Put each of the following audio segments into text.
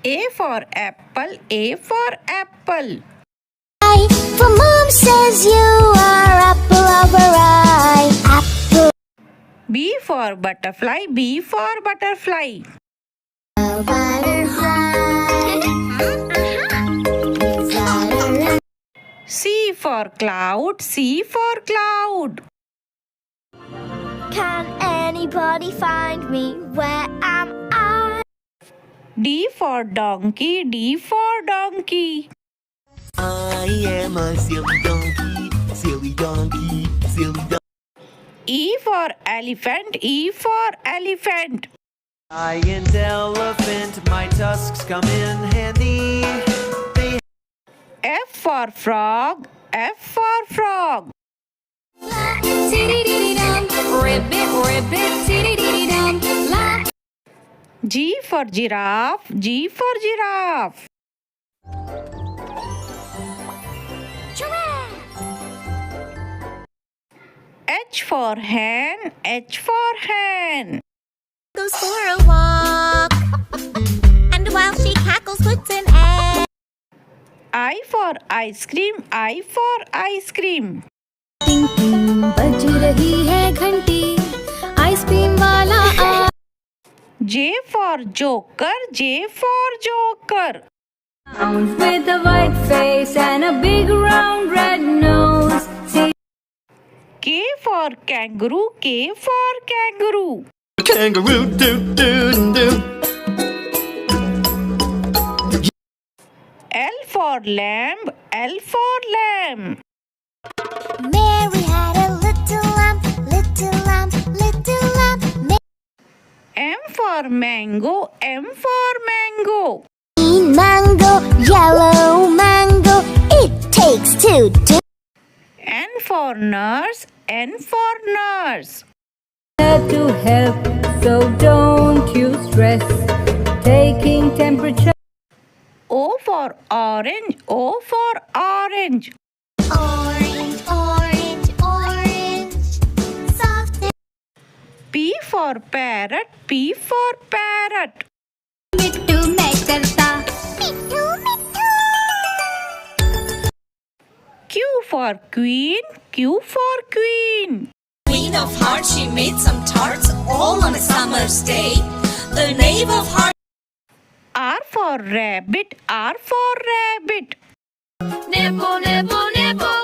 A for apple, A for apple. For mom says you are apple of her eye. Apple. B for butterfly, B for butterfly. C for cloud, C for cloud. Can anybody find me? Where am I? D for donkey, D for donkey. I am a silly donkey, silly donkey, silly donkey. E for elephant, E for elephant. Giant elephant, my tusks come in handy. F for frog, F for frog. G for giraffe, G for giraffe. H for hen, H for hen. Goes for a walk, and while she cackles, puts an egg. I for ice cream, I for ice cream. बज रही है घंटी, ice cream वाला आ. J for joker, J for joker. With a white face and a big round red nose. K for kangaroo, K for kangaroo. Kangaroo doo doo doo. L for lamb, L for lamb. Mary had a little lamb, little lamb, little lamb. M for mango, M for mango. Green mango, yellow mango, it takes two to. N for nurse, N for nurse. There to help, so don't you stress. Taking temperature. O for orange, O for orange. Orange, orange, orange, soft. P for parrot, P for parrot. मिट्टू मैं करता, मिट्टू मिट्टू. Q for queen, Q for queen. Queen of Hearts, she made some tarts all on a summer's day. The knave of hearts. R for rabbit, R for rabbit. Nibble, nibble, nibble.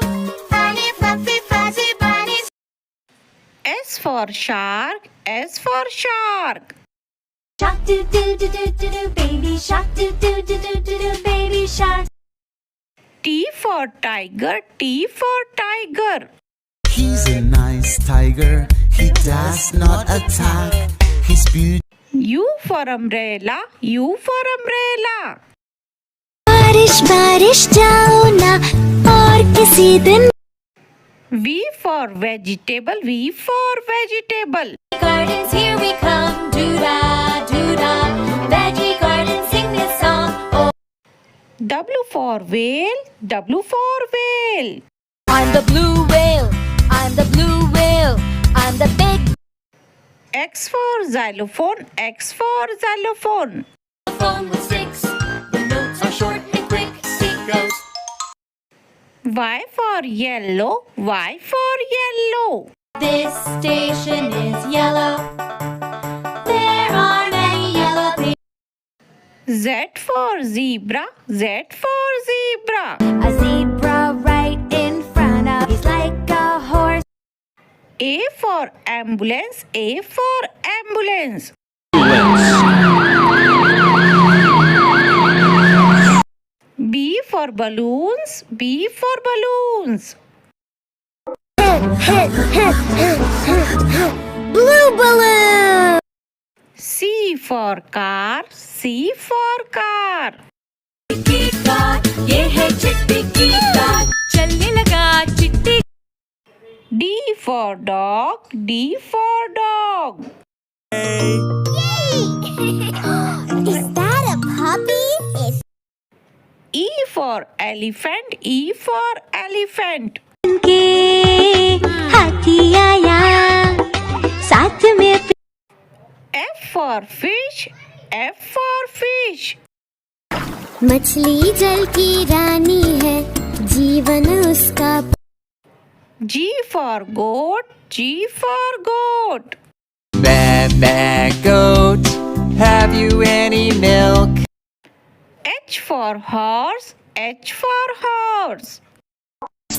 Funny, fluffy, fuzzy bunnies. S for shark, S for shark. Shark do do do do do do, baby shark do do do do do do, baby shark. T for tiger, T for tiger. He's a nice tiger, he does not attack. He's beautiful. U for umbrella, U for umbrella. बारिश बारिश जाओ ना और किसी दिन. V for vegetable, V for vegetable. Gardens, here we come, doo-da, doo-da. Veggie garden, sing this song. Oh. W for whale, W for whale. I'm the blue whale, I'm the blue whale, I'm the big X for xylophone, X for xylophone. phone with sticks. The notes are short and quick. It goes. Y for yellow, Y for yellow. This station is yellow. There are many yellow things. Z for zebra, Z for zebra. A zebra right in front of. He's like a horse. A for ambulance, A for ambulance. B for balloons, B for balloons. Blue balloon. C for car, C for car. की car, ये है चिट्टी की car, चलने लगा चिट्टी. D for dog, D for dog. Is that a puppy? E for elephant, E for elephant. हाथी आया साथ में. F for fish, F for fish. मछली जल की रानी है, जीवन उसका। G for goat, G for goat. Meh, goat, have you any milk? H for horse, H for horse.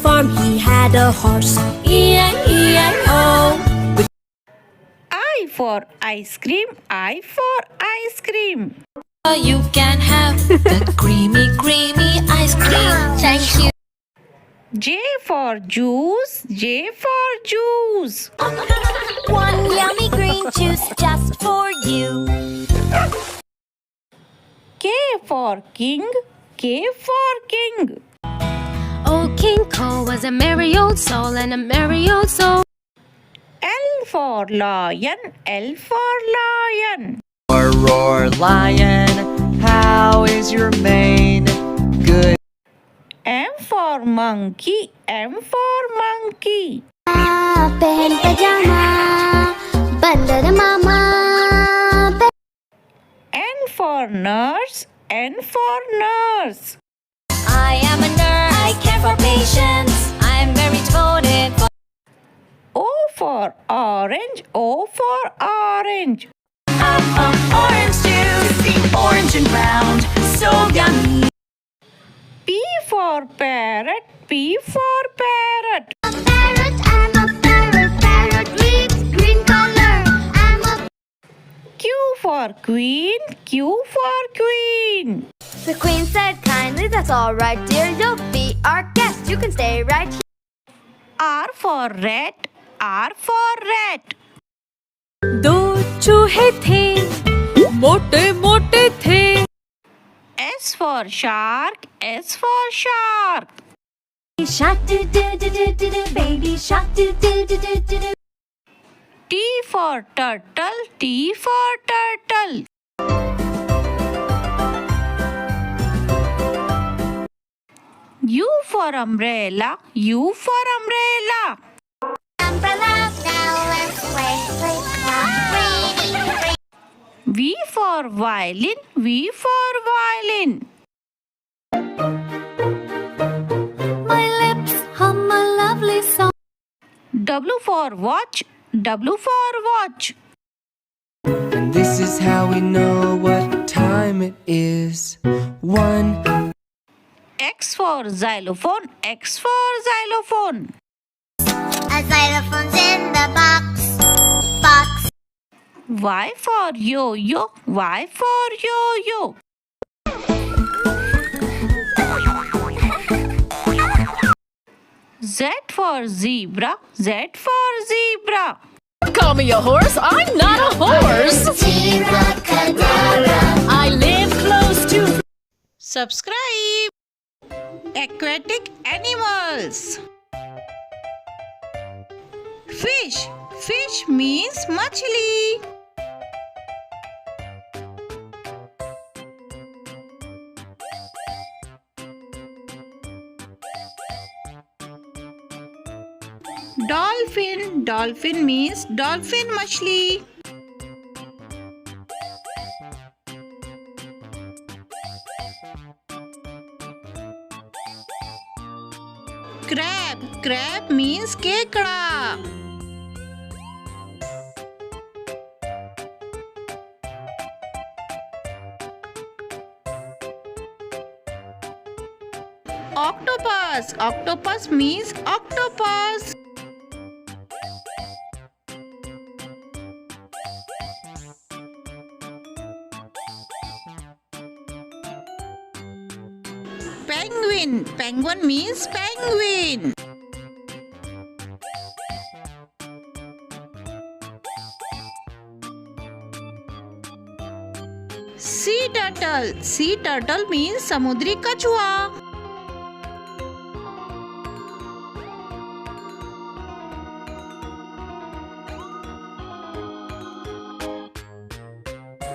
Farm he had a horse, E-I-E-I-O. I for ice cream, I for ice cream. You can have the creamy, creamy ice cream. Thank you. J for juice, J for juice. One yummy green juice just for you. K for king, K for king. Oh, King Cole was a merry old soul, and a merry old soul. L for lion, L for lion. Roar, lion, how is your mane? Good. M for monkey, M for monkey. पहन पजामा, बंदर मामा। N for nurse, N for nurse. I am a nurse. I care for patients. I am very devoted. O for orange, O for orange. Orange juice, orange and round, so yummy. P for parrot, P for parrot. I'm a parrot, parrot reads green color. I'm a. Q for queen, Q for queen. The queen said kindly, that's all right, dear. You'll be our guest. You can stay right here. R for rat, R for rat. दो चूहे थे, मोटे मोटे थे। S for shark, S for shark. Shark do do do do do do, baby shark do do do do do do. T for turtle, T for turtle. U for umbrella, U for umbrella. Umbrella, now let's play. V for violin, V for violin. My lips hum a lovely song. W for watch, W for watch. And this is how we know what time it is. 1. X for xylophone, X for xylophone. A xylophone's in the box. Y for yo-yo, Y for yo-yo. Z for zebra, Z for zebra. Call me a horse, I'm not a horse. I live close to. Subscribe. Aquatic animals. Fish, fish means machli. Dolphin, dolphin means dolphin machli. Crab, crab means kekda. Octopus, octopus means octopus. Penguin, penguin means penguin. Sea turtle, sea turtle means samudri kachua.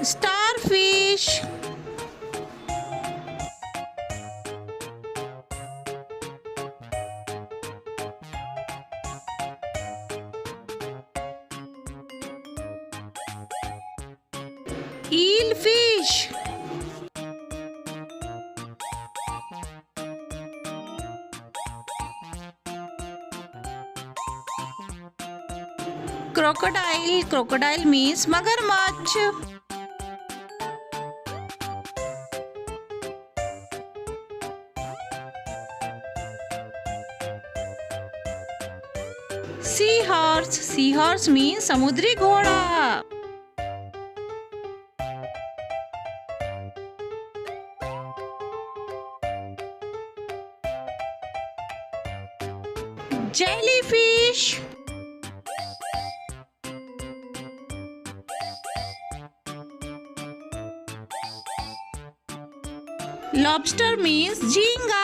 Starfish. Eelfish. Crocodile. Crocodile means magarmachh. Seahorse. Seahorse means samudri ghoda. Jellyfish. Lobster means jhinga.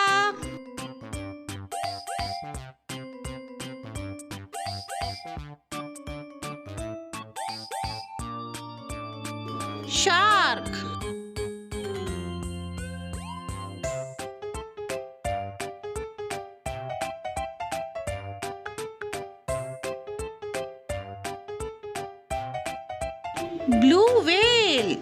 Shark. Blue whale.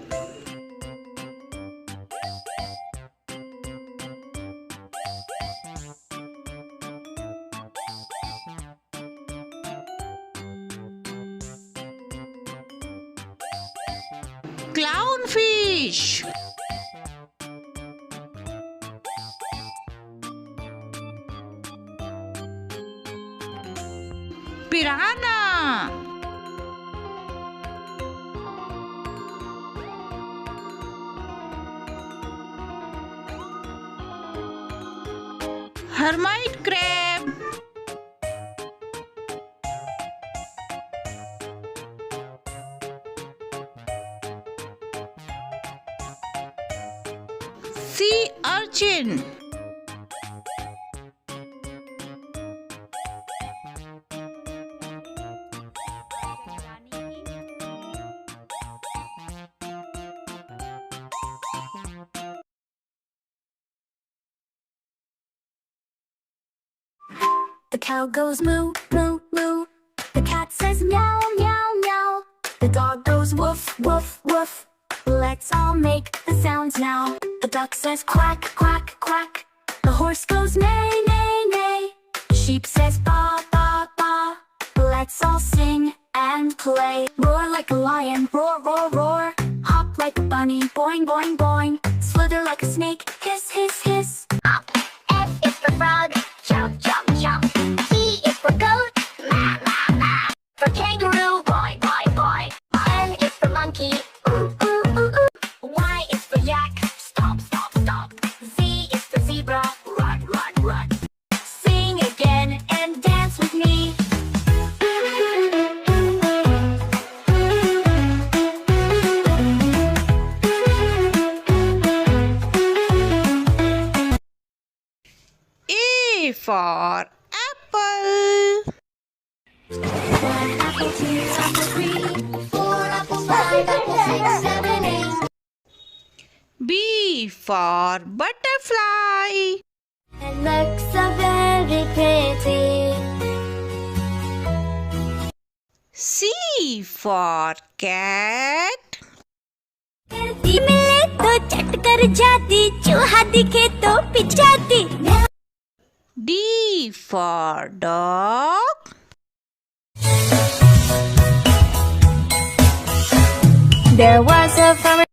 Clownfish. Piranha. Hermit crab. Sea urchin. The cow goes moo, moo, moo. The cat says meow, meow, meow. The dog goes woof, woof, woof. Let's all make the sounds now. The duck says quack, quack, quack. The horse goes neigh, neigh, neigh. The sheep says ba, ba, ba. Let's all sing and play. Roar like a lion, roar, roar, roar. Hop like a bunny, boing, boing, boing. Slither like a snake, hiss, hiss, hiss. Hop. F is for frog, jump, jump, jump. E is for goat, ma, ma, ma. For kangaroo, boy, boy, boy. N is for monkey, ooh, ooh, ooh, ooh. Y is for yak, stop, stop, stop. Z is for zebra, run, run, run. Sing again and dance with me. A for apple. 1 apple, 2 apple, 3, 4 apples, 5 apples, 6, 7, 8. B for butterfly. It looks so very pretty. C for cat. मिले तो चट कर जाती चूहा दिखे तो पिचाती D for dog. There was a farmer.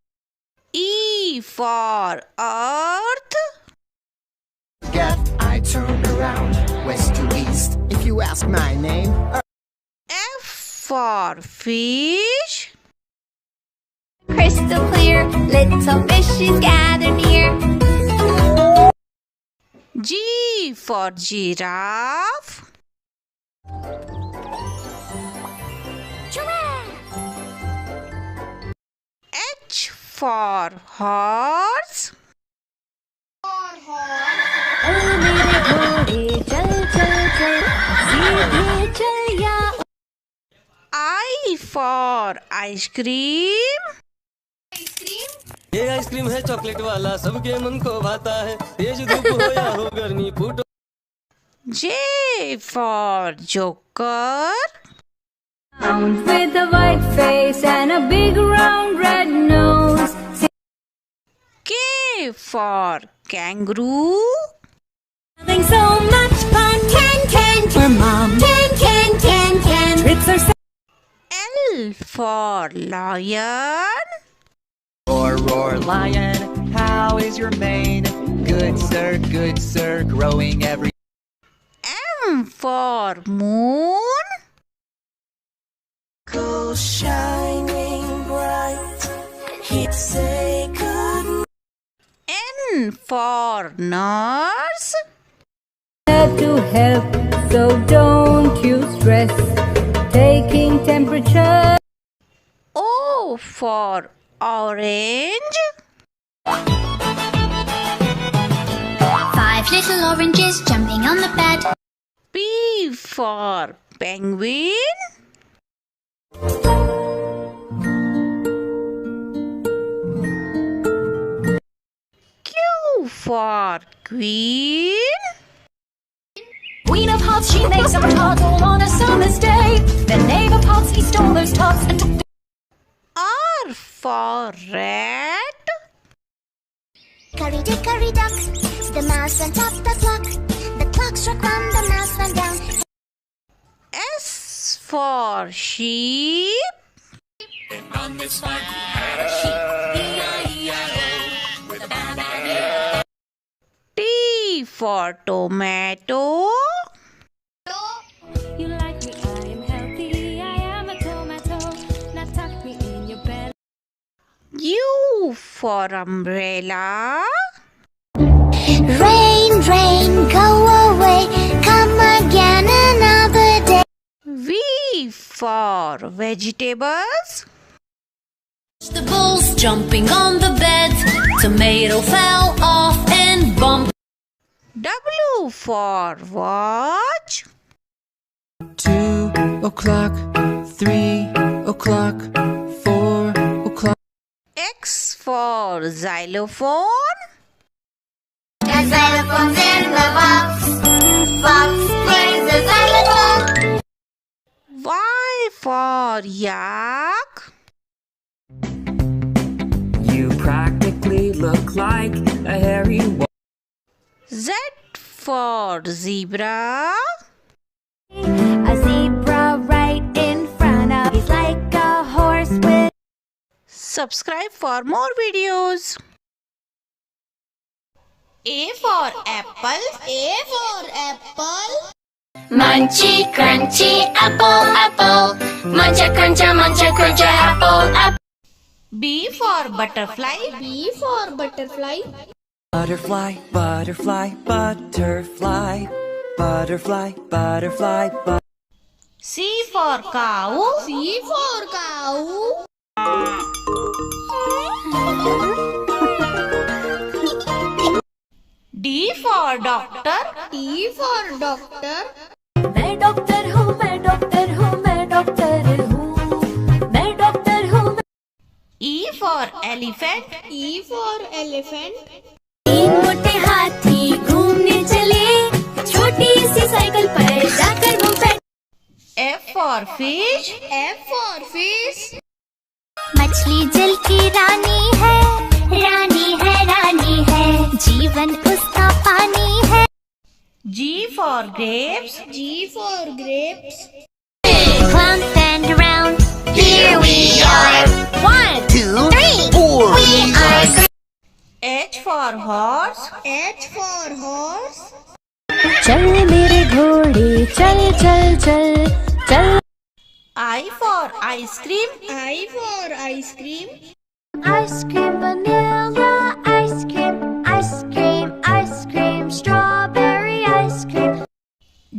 E for earth. Get, I turned around, west to east. If you ask my name, F for fish. Crystal clear, little fishes gather near. G for giraffe. H for horse. I for ice cream. ये ice cream है chocolate वाला सबके मन को भाता है तेज धूप हो या हो गर्मी फूटो J for joker. With a white face and a big round red nose. K for kangaroo. Having so much fun. Can, for mom. Can, tricks are L for lion. Roar, roar, lion, how is your mane? Good sir, growing every. M for moon. Go shining bright. He'd say good. N for nurse. To help, so don't you stress. Taking temperature. O for orange. 5 little oranges jumping on the bed. P for penguin. Q for queen. Queen of Hearts, she makes summer tarts all on a summer's day. Then Knave of Hearts, he stole those tarts and took R for rat. Curry dickory duck, the mouse went up the clock. The clock struck 1, the mouse went down. S for sheep. T for tomato. You like me, I am healthy. I am a tomato. Now tuck me in your belly. U for umbrella. Rain, rain, go away. Come again another day. V for vegetables. vegetables jumping on the bed. Tomato fell off and bumped. W for watch. 2 o'clock, 3 o'clock, 4 o'clock. X for xylophone. The xylophone's in the box. Fox plays the xylophone. Y for yak. You practically look like a hairy Z for zebra. A zebra right in front of. He's like a horse with. Subscribe for more videos. A for apple. A for apple. Munchy, crunchy, apple, apple. Muncha, cruncha, apple, apple. B for butterfly. B for butterfly. Butterfly, butterfly, butterfly. Butterfly, butterfly, C for cow. C for cow. D for doctor. D for doctor. मैं doctor हूँ, मैं doctor हूँ, मैं doctor हूँ, मैं doctor हूँ. E for elephant. E for elephant. तीन मोटे हाथी घूमने चले, छोटी सी साइकिल पर जाकर वो बैठ. F for fish. F for fish. मछली जल की रानी है, रानी है, रानी है. जीवन उसका पानी है. G for grapes. G for grapes. Clump and round. Here we are. 1, 2, 3, 4. We are. H for horse. H for horse. चल मेरे घोड़े चल चल चल चल. I for ice cream. I for ice cream. Ice cream vanilla ice cream, ice cream, ice cream, strawberry ice cream.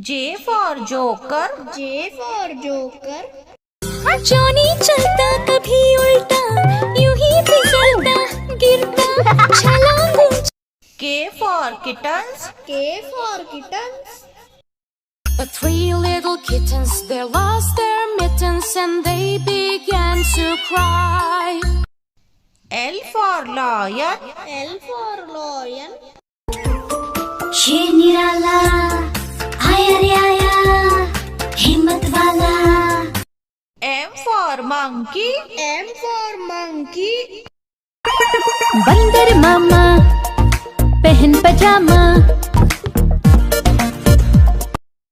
J for joker. J for joker. Johnny चलता कभी उल्टा, यूं ही फिसलता गिरता छलांग. K for kittens. K for kittens. The 3 little kittens, they lost their mittens and they began to cry. L for lion. L for lion. ये निराला आया रे आया, हिम्मत वाला. M for monkey. M for monkey. बंदर मामा पहन पजामा.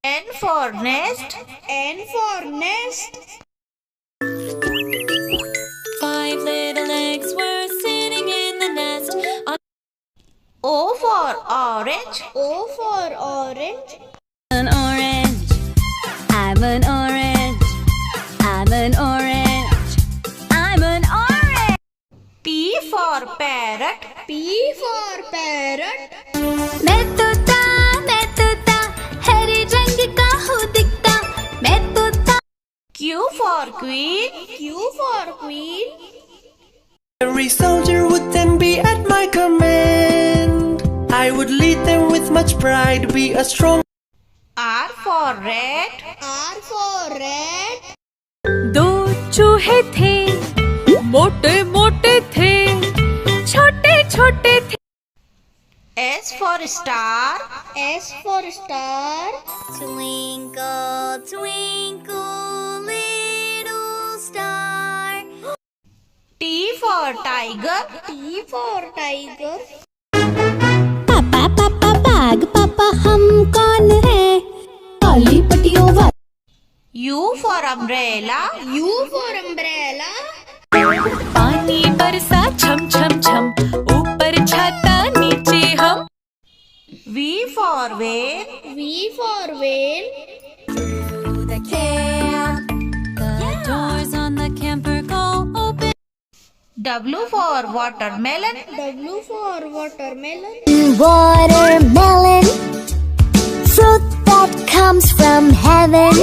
N for nest. N for nest. O for orange. O for orange. An orange. I'm an orange. I'm an orange. I'm an orange. P for parrot. P for parrot. मैं तोता हरे रंग का हूँ दिखता मैं तोता Q for queen. Q for queen. Every soldier would then be at my command. I would lead them with much pride, be a strong. R for rat. R for rat. दो चूहे थे मोटे मोटे थे छोटे छोटे थे S for star. S for star. Twinkle twinkle little star T for tiger. T for tiger. पापा पापा बाग पापा हम कौन है काली पट्टियों वाला U for umbrella. U for umbrella. पानी बरसा छम छम छम ऊपर छाता नीचे हम V for whale. V for whale. the camp the doors on the camper go open W for watermelon. W for watermelon. watermelon fruit that comes from heaven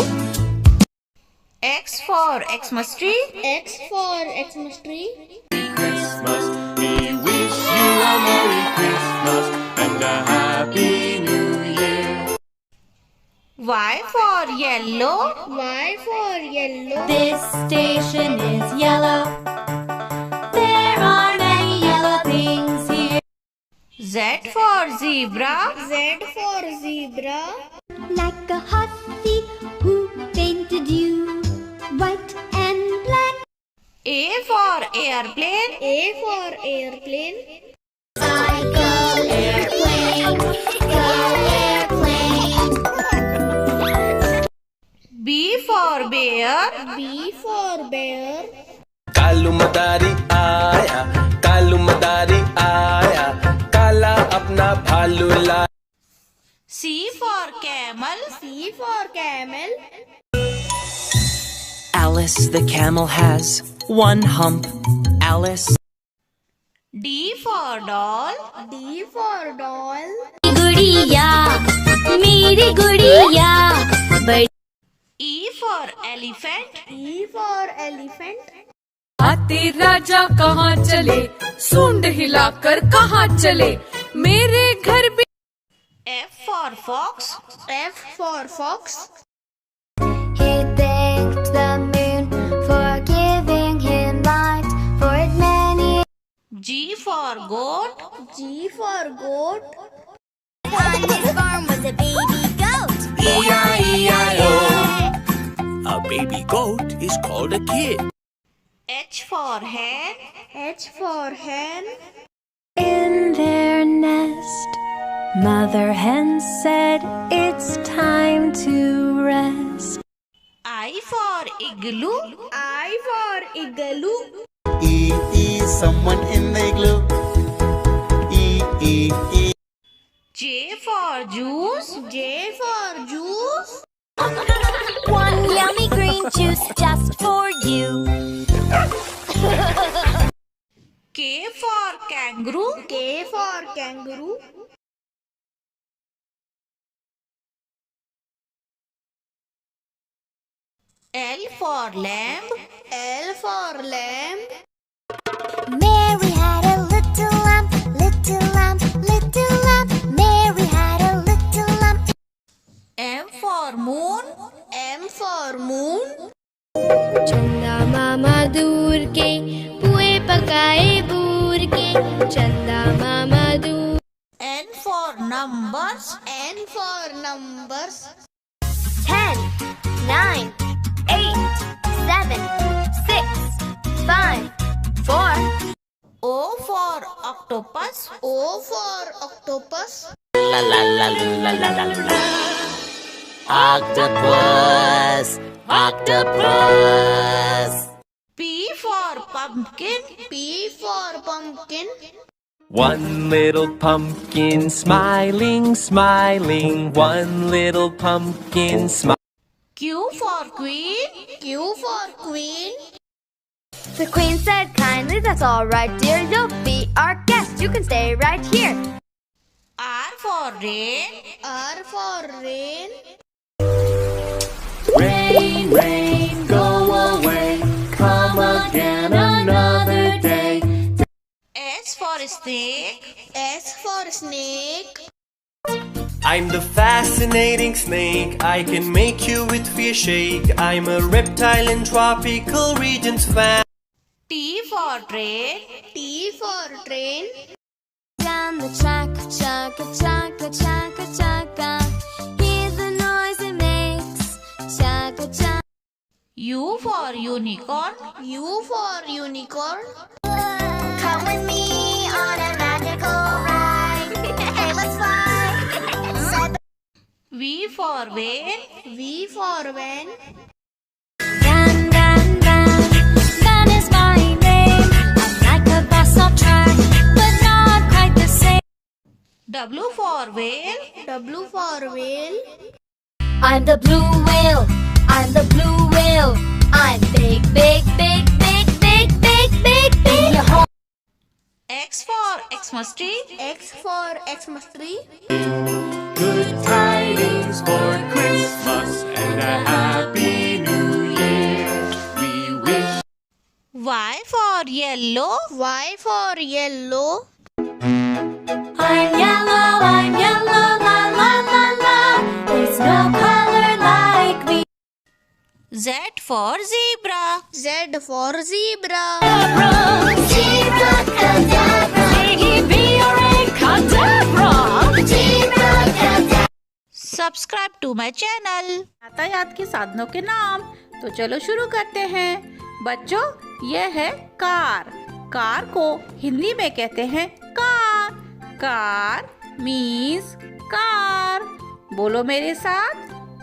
X for Xmas tree. X for Xmas tree. Christmas, we wish you a Merry Christmas and a Happy New Year. Y for yellow. Y for yellow. this station is yellow there are many yellow things here Z for zebra. Z for zebra. like a hussy who painted you white and black A for airplane. A for airplane. cycle airplane go airplane B for bear. B for bear. Kalu मदारी आया, कालू मदारी आया, काला अपना भालू ला. C for camel. C for camel. Alice the camel has one hump. Alice. D for doll. D for doll. गुड़िया मेरी गुड़िया बड़ी E for elephant. E for elephant. आते राजा कहाँ चले सूंड हिलाकर कहाँ चले मेरे घर भी F for fox. F for fox. He thanked the moon for giving him light for many G for goat. G for goat. on his farm was a baby goat E-I-E-I-O. A baby goat is called a kid. H for hen. H for hen. in their nest mother hen said it's time to rest I for igloo. I for igloo. Someone in the igloo. J for juice. J for juice. one yummy green juice just for you K for kangaroo. K for kangaroo. L for lamb. L for lamb. Mary had a little lamb little lamb little lamb Mary had a little lamb M for moon. M for moon. चंदा मामा दूर के पुए पकाए बूर के चंदा मामा दूर N for numbers. N for numbers. 10 9 8 7 6 5 4 O for octopus. O for octopus. La la la la la la la. Octopus, octopus. P for pumpkin. P for pumpkin. One little pumpkin smiling, smiling. One little pumpkin smiling. Q for queen. Q for queen. The queen said kindly, that's all right, dear. You'll be our guest. You can stay right here. R for rain. R for rain. Rain, rain, go away. Come again another day. S for snake. S for snake. I'm the fascinating snake. I can make you with fear shake. I'm a reptile in tropical regions fan. T for train. T for train. Down the track, chugga, chugga, chugga, chugga. Hear the noise it makes, chugga, chugga. U for unicorn. U for unicorn. Come with me on a magical ride. Hey, let's fly. V for van. V for van. Run, run, run, that is my name. I'm like a bus on track, but not quite the same. W for whale. W for whale. I'm the blue whale, I'm the blue whale. I'm big, big, big, big, big, big, big, big. Your home. X for Xmas tree. X for Xmas tree. Good tidings for Christmas and a happy new year. We wish. Y for yellow. Y for yellow. I'm yellow, la la la la. There's no color like me. Z for zebra. Z for zebra. Zebra cadabra. Zebra cadabra. Subscribe to my channel. यातायात के साधनों के नाम। तो चलो शुरू करते हैं। बच्चों, यह है कार। कार को हिंदी में कहते हैं कार। Car means car. बोलो मेरे साथ,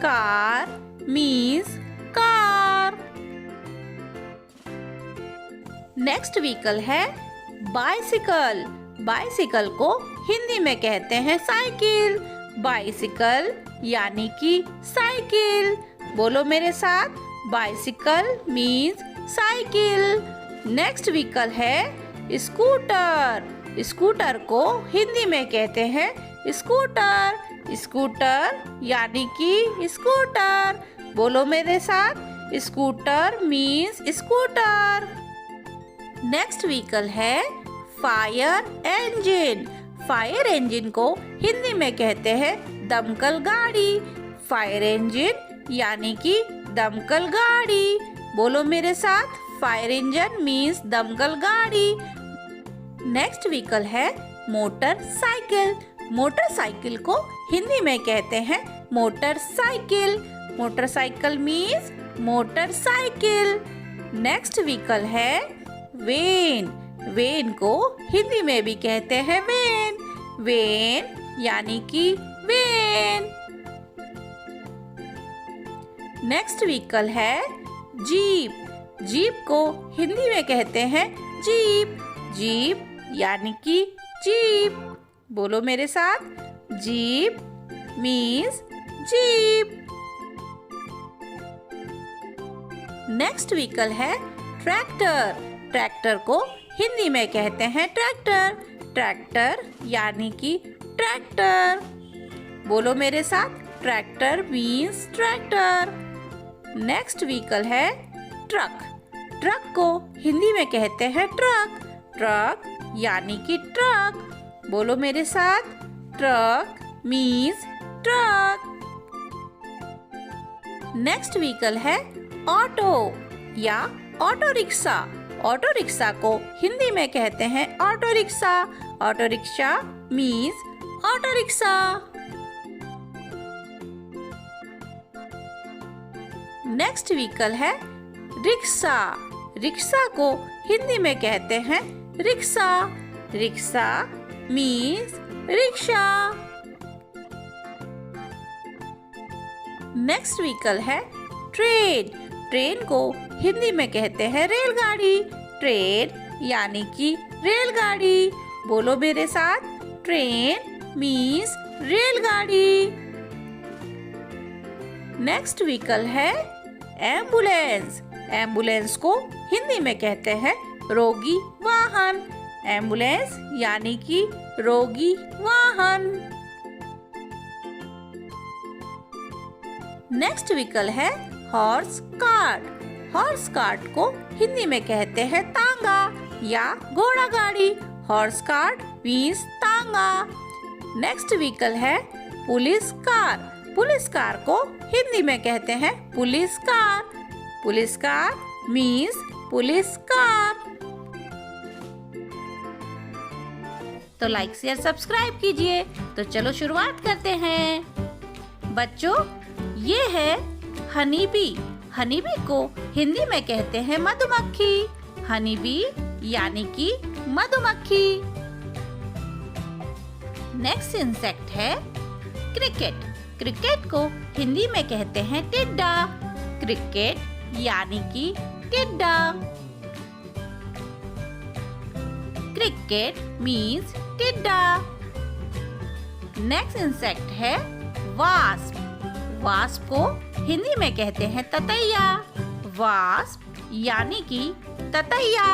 car means car. Next vehicle है बाइसिकल। बाइसिकल को हिंदी में कहते हैं साइकिल। बाइसिकल यानी कि साइकिल। बोलो मेरे साथ, bicycle means cycle. Next vehicle है स्कूटर। स्कूटर को हिंदी में कहते हैं स्कूटर। स्कूटर यानी कि स्कूटर। बोलो मेरे साथ, scooter means scooter. Next vehicle है फायर इंजन। फायर इंजन को हिंदी में कहते हैं दमकल गाड़ी। फायर इंजन यानी कि दमकल गाड़ी। बोलो मेरे साथ, फायर इंजन मीन्स दमकल गाड़ी। नेक्स्ट व्हीकल है मोटरसाइकिल। मोटरसाइकिल को हिंदी में कहते हैं motorcycle. Motorcycle means motorcycle. Next vehicle है वेन। वेन को हिंदी में भी कहते हैं वेन। वेन यानी कि वेन। नेक्स्ट व्हीकल है जीप। जीप को हिंदी में कहते हैं जीप। जीप यानी कि जीप। बोलो मेरे साथ, jeep means jeep. Next vehicle है ट्रैक्टर। ट्रैक्टर को हिंदी में कहते हैं ट्रैक्टर। ट्रैक्टर यानी कि ट्रैक्टर। बोलो मेरे साथ, tractor means tractor. Next vehicle है ट्रक। ट्रक को हिंदी में कहते हैं ट्रक। ट्रक यानी कि ट्रक। बोलो मेरे साथ, truck means truck. Next vehicle है ऑटो या ऑटो रिक्शा। ऑटो रिक्शा को हिंदी में कहते हैं auto rickshaw. Auto rickshaw means auto rickshaw. Next vehicle है रिक्शा। रिक्शा को हिंदी में कहते हैं rickshaw. Rickshaw means rickshaw. Next vehicle है ट्रेन। ट्रेन को हिंदी में कहते हैं रेलगाड़ी। ट्रेन यानी कि रेलगाड़ी। बोलो मेरे साथ, ट्रेन मीन्स रेलगाड़ी। नेक्स्ट व्हीकल है एम्बुलेंस। एम्बुलेंस को हिंदी में कहते हैं रोगी वाहन। एम्बुलेंस यानी कि रोगी वाहन। नेक्स्ट व्हीकल है हॉर्स कार्ट। हॉर्स कार्ट को हिंदी में कहते हैं तांगा या घोड़ा गाड़ी। हॉर्स कार्ट मीन्स तांगा। नेक्स्ट व्हीकल है पुलिस कार। पुलिस कार को हिंदी में कहते हैं police car. Police car means police car. तो लाइक शेयर सब्सक्राइब कीजिए। तो चलो शुरुआत करते हैं। बच्चों, ये है हनी बी। हनी बी को हिंदी में कहते हैं मधुमक्खी। हनी बी यानी कि मधुमक्खी। नेक्स्ट इंसेक्ट है क्रिकेट। क्रिकेट को हिंदी में कहते हैं टिड्डा। क्रिकेट यानी कि टिड्डा। क्रिकेट मीन्स टिड्डा। नेक्स्ट इंसेक्ट है वास्प। वास्प को हिंदी में कहते हैं ततैया। वास्प यानी कि ततैया।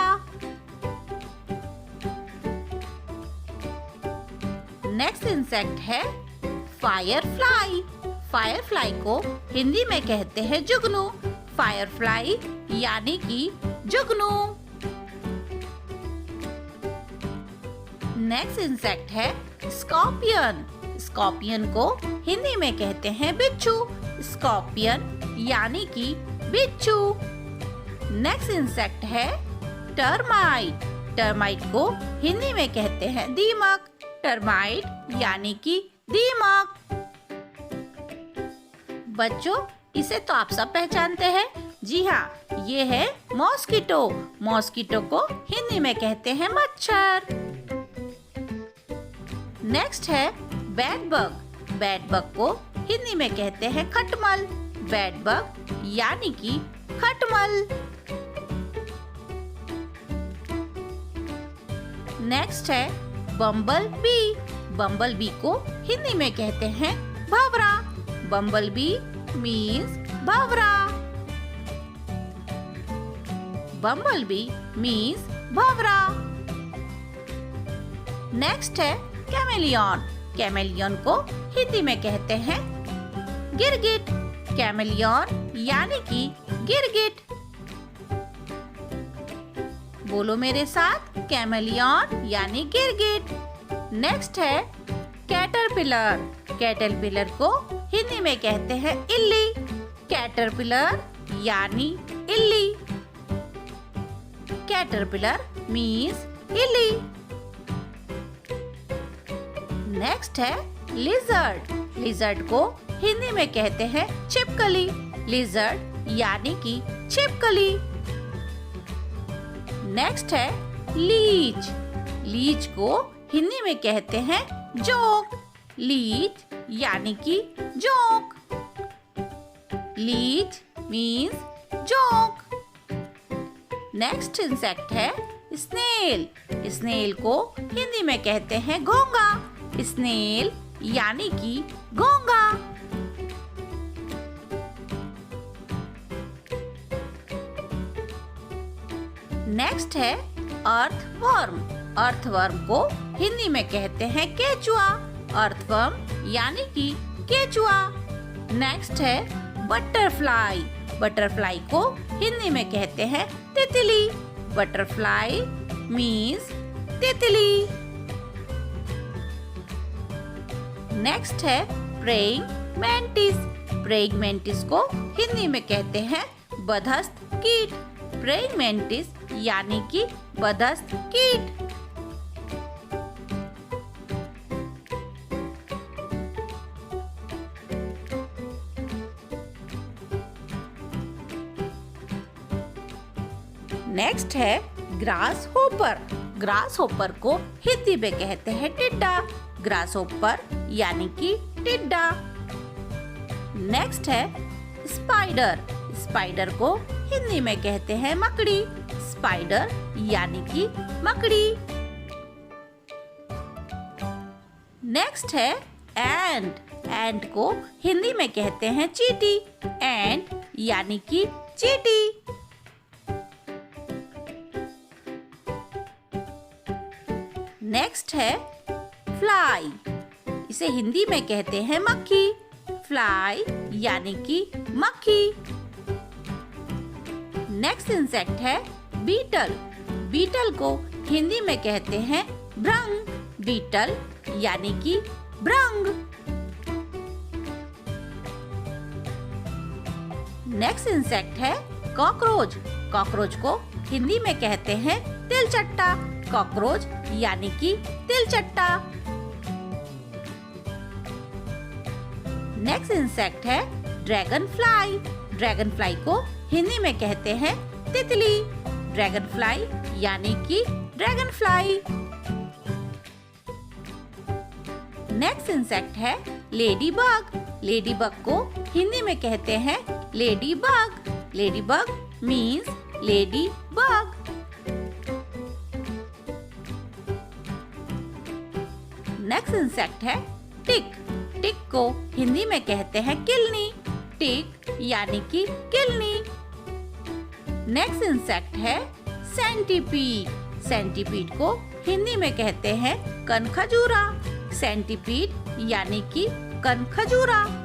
नेक्स्ट इंसेक्ट है फायरफ्लाई। फायरफ्लाई को हिंदी में कहते हैं जुगनू। फायरफ्लाई यानी कि जुगनू। नेक्स्ट इंसेक्ट है स्कॉर्पियन। स्कॉर्पियन को हिंदी में कहते हैं बिच्छू। स्कॉर्पियन यानी कि बिच्छू। नेक्स्ट इंसेक्ट है टर्माइट। टर्माइट को हिंदी में कहते हैं दीमक। टर्माइट यानी कि दीमक। बच्चों, इसे तो आप सब पहचानते हैं। जी हाँ, ये है मॉस्किटो। मॉस्किटो को हिंदी में कहते हैं मच्छर। नेक्स्ट है बेड बग। बेड बग को हिंदी में कहते हैं खटमल। बेड बग यानी कि खटमल। नेक्स्ट है बम्बल बी। बम्बल बी को हिंदी में कहते हैं भंवरा। बम्बल बी मीन्स भंवरा। बम्बल बी मीन्स भंवरा। नेक्स्ट है कैमेलियन। कैमेलियन को हिंदी में कहते हैं गिरगिट। कैमेलियन यानी कि गिरगिट। बोलो मेरे साथ, कैमेलियन यानी गिरगिट। नेक्स्ट है कैटरपिलर। कैटरपिलर को हिंदी में कहते हैं इल्ली। कैटरपिलर यानी इल्ली। कैटरपिलर मीन्स इल्ली। नेक्स्ट है लिजर्ड। लिजर्ड को हिंदी में कहते हैं छिपकली। लिजर्ड यानी कि छिपकली। नेक्स्ट है लीच। लीच को हिंदी में कहते हैं जोक। लीच यानी कि जोक। लीच मीन्स जोक। नेक्स्ट इंसेक्ट है स्नेल। स्नेल को हिंदी में कहते हैं घोंगा। स्नेल यानी कि घोंगा। नेक्स्ट है अर्थवर्म। अर्थवर्म को हिंदी में कहते हैं केचुआ। अर्थवर्म यानी कि केचुआ। नेक्स्ट है बटरफ्लाई। बटरफ्लाई को हिंदी में कहते हैं तितली। बटरफ्लाई मीन्स तितली। नेक्स्ट है प्रेइंग मैंटिस। प्रेइंग मैंटिस को हिंदी में कहते हैं बदहस्त कीट। प्रेइंग मैंटिस यानी कि बदहस्त कीट। नेक्स्ट है ग्रास होपर। ग्रास होपर को हिंदी में कहते हैं टिड्डा। ग्रास होपर यानी कि टिड्डा। नेक्स्ट है स्पाइडर। स्पाइडर को हिंदी में कहते हैं मकड़ी। स्पाइडर यानी कि मकड़ी। नेक्स्ट है एंट। एंट को हिंदी में कहते हैं चींटी। एंट यानी कि चींटी। नेक्स्ट है फ्लाई। इसे हिंदी में कहते हैं मक्खी। फ्लाई यानी कि मक्खी। नेक्स्ट इंसेक्ट है बीटल। बीटल को हिंदी में कहते हैं भृंग। बीटल यानी कि भृंग। नेक्स्ट इंसेक्ट है कॉकरोच। कॉकरोच को हिंदी में कहते हैं तिलचट्टा। कॉकरोच यानी कि तिलचट्टा। नेक्स्ट इंसेक्ट है ड्रैगन फ्लाई। ड्रैगन फ्लाई को हिंदी में कहते हैं तितली। ड्रैगन फ्लाई यानी कि ड्रैगन फ्लाई। नेक्स्ट इंसेक्ट है लेडी बग। लेडी बग को हिंदी में कहते हैं lady bug. Lady bug means lady bug. Next insect है टिक। टिक को हिंदी में कहते हैं किलनी। टिक यानी कि किलनी। नेक्स्ट इंसेक्ट है सेंटीपीड। सेंटीपीड को हिंदी में कहते हैं कनखजूरा। सेंटीपीड यानी कि कनखजूरा।